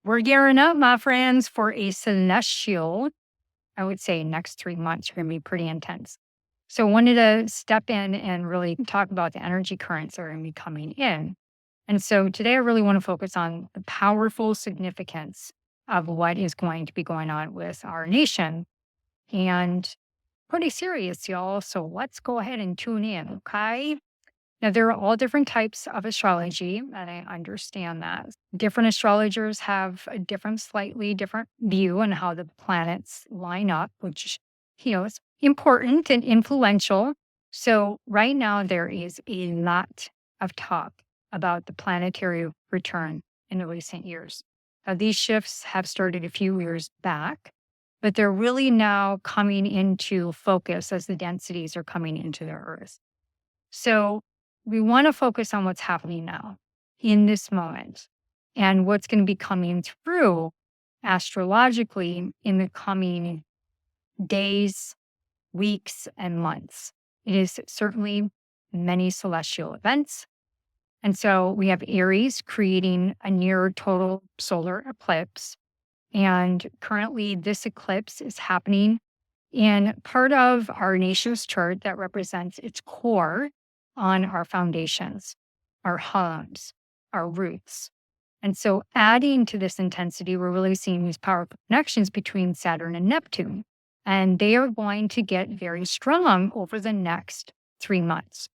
We're gearing up, my friends, for a celestial. I would say next 3 months are going to be pretty intense. So, wanted to step in and really talk about the energy currents that are going to be coming in. And so, today I really want to focus on the powerful significance of what is going to be going on with our nation. And pretty serious, y'all. So, let's go ahead and tune in, okay? Now, there are all different types of astrology, and I understand that. Different astrologers have a slightly different view on how the planets line up, which, is important and influential. So, right now, there is a lot of talk about the planetary return in the recent years. Now, these shifts have started a few years back, but they're really now coming into focus as the densities are coming into the Earth. So, we want to focus on what's happening now in this moment and what's going to be coming through astrologically in the coming days, weeks, and months. It is certainly many celestial events. And so we have Aries creating a near total solar eclipse. And currently, this eclipse is happening in part of our nation's chart that represents its core on our foundations, our homes, our roots. And so, adding to this intensity, we're really seeing these powerful connections between Saturn and Neptune. And they are going to get very strong over the next 3 months.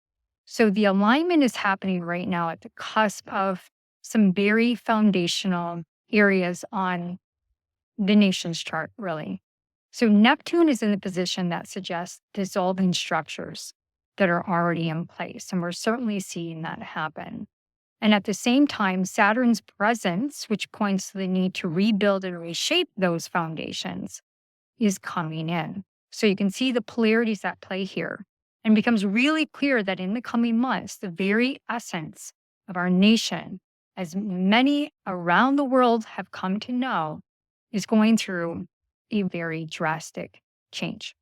So, the alignment is happening right now at the cusp of some very foundational areas on the nation's chart, really. So, Neptune is in the position that suggests dissolving structures that are already in place. And we're certainly seeing that happen. And at the same time, Saturn's presence, which points to the need to rebuild and reshape those foundations, is coming in. So you can see the polarities at play here. And it becomes really clear that in the coming months, the very essence of our nation, as many around the world have come to know, is going through a very drastic change,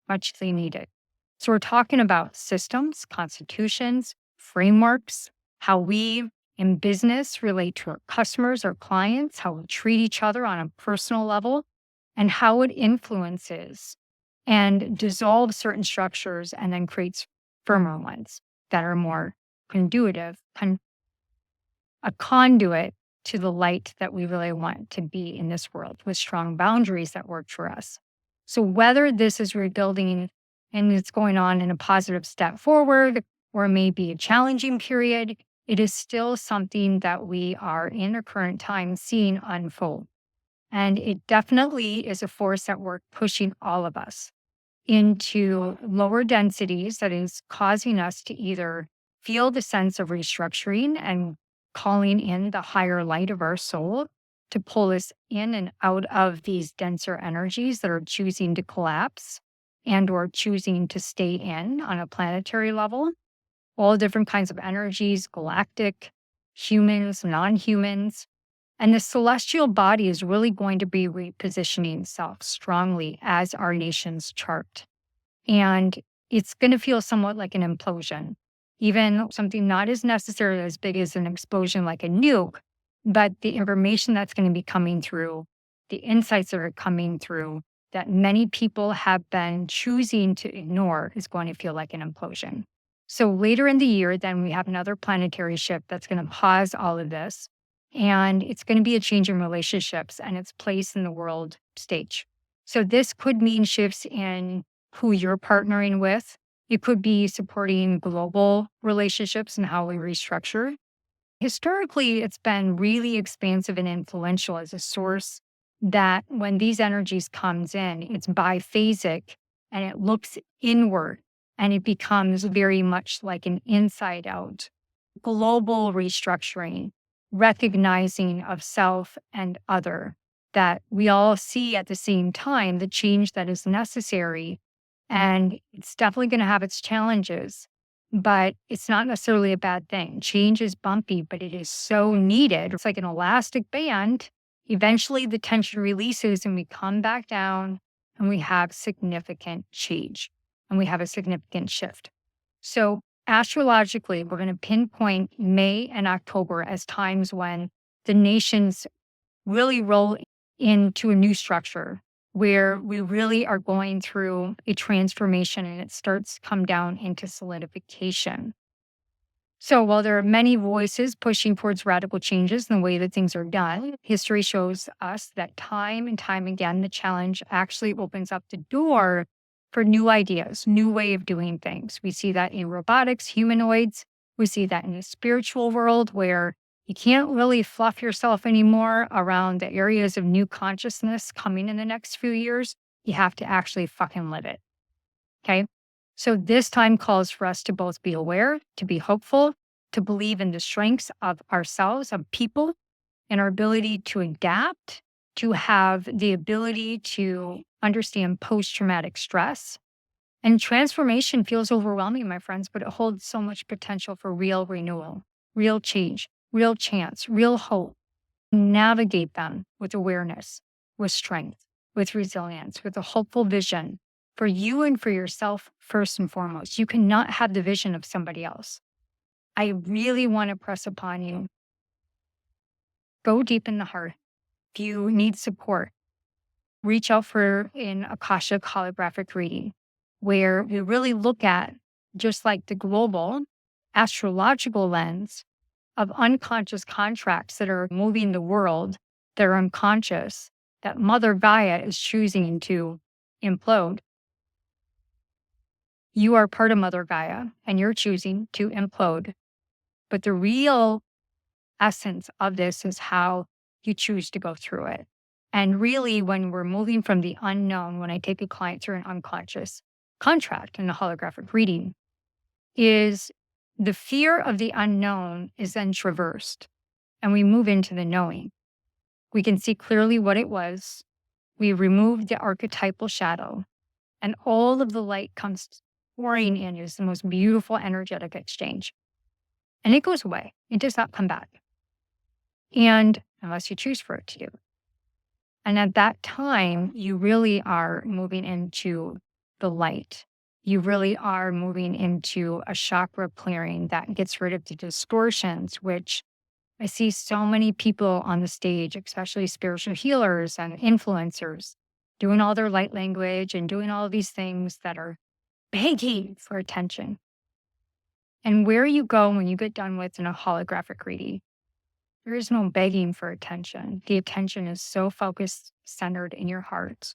muchly needed. So we're talking about systems, constitutions, frameworks, how we in business relate to our customers, our clients, how we treat each other on a personal level, and how it influences and dissolves certain structures and then creates firmer ones that are more conducive, a conduit to the light that we really want to be in this world with strong boundaries that work for us. So whether this is rebuilding and it's going on in a positive step forward, or maybe a challenging period, it is still something that we are in the current time seeing unfold. And it definitely is a force at work pushing all of us into lower densities that is causing us to either feel the sense of restructuring and calling in the higher light of our soul to pull us in and out of these denser energies that are choosing to collapse and or choosing to stay in on a planetary level. All different kinds of energies, galactic, humans, non-humans. And the celestial body is really going to be repositioning itself strongly as our nation's chart. And it's going to feel somewhat like an implosion, even something not as necessarily as big as an explosion like a nuke, but the information that's going to be coming through, the insights that are coming through, that many people have been choosing to ignore is going to feel like an implosion. So later in the year, then we have another planetary shift that's going to pause all of this. And it's going to be a change in relationships and its place in the world stage. So this could mean shifts in who you're partnering with. It could be supporting global relationships and how we restructure. Historically, it's been really expansive and influential as a source that when these energies comes in, it's biphasic and it looks inward and it becomes very much like an inside out global restructuring, recognizing of self and other, that we all see at the same time the change that is necessary. And it's definitely going to have its challenges, but it's not necessarily a bad thing. Change is bumpy, but it is so needed. It's like an elastic band. Eventually, the tension releases and we come back down and we have significant change and we have a significant shift. So astrologically, we're going to pinpoint May and October as times when the nation's really roll into a new structure where we really are going through a transformation and it starts to come down into solidification. So while there are many voices pushing towards radical changes in the way that things are done, history shows us that time and time again, the challenge actually opens up the door for new ideas, new way of doing things. We see that in robotics, humanoids. We see that in the spiritual world where you can't really fluff yourself anymore around the areas of new consciousness coming in the next few years. You have to actually fucking live it. Okay. So this time calls for us to both be aware, to be hopeful, to believe in the strengths of ourselves, of people, and our ability to adapt, to have the ability to understand post traumatic stress. And transformation feels overwhelming, my friends, but it holds so much potential for real renewal, real change, real chance, real hope. Navigate them with awareness, with strength, with resilience, with a hopeful vision for you and for yourself, first and foremost. You cannot have the vision of somebody else. I really want to press upon you. Go deep in the heart. If you need support, reach out for an Akashic holographic reading where we really look at, just like the global astrological lens of unconscious contracts that are moving the world, that are unconscious, that Mother Gaia is choosing to implode. You are part of Mother Gaia and you're choosing to implode. But the real essence of this is how you choose to go through it. And really, when we're moving from the unknown, when I take a client through an unconscious contract in a holographic reading, is the fear of the unknown is then traversed and we move into the knowing. We can see clearly what it was. We remove the archetypal shadow and all of the light comes pouring in. Is the most beautiful energetic exchange. And it goes away. It does not come back. And unless you choose for it to do. And at that time, you really are moving into the light. You really are moving into a chakra clearing that gets rid of the distortions, which I see so many people on the stage, especially spiritual healers and influencers, doing all their light language and doing all of these things that are begging for attention. And where you go when you get done with a holographic reading, there is no begging for attention. The attention is so focused, centered in your heart.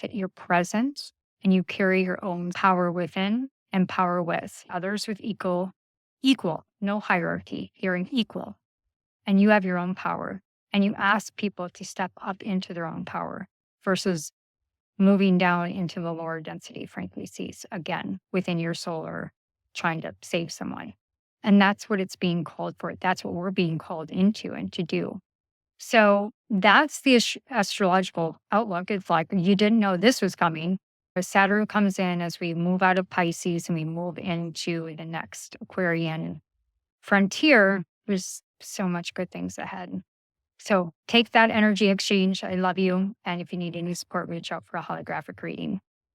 That you're present and you carry your own power within and power with others with equal, no hierarchy, hearing equal. And you have your own power. And you ask people to step up into their own power versus moving down into the lower density frequencies again within your soul or trying to save someone. And that's what it's being called for. That's what we're being called into and to do. So that's the astrological outlook. It's like you didn't know this was coming. Saturn comes in as we move out of Pisces and we move into the next Aquarian frontier. There's so much good things ahead. So take that energy exchange. I love you. And if you need any support, reach out for a holographic reading.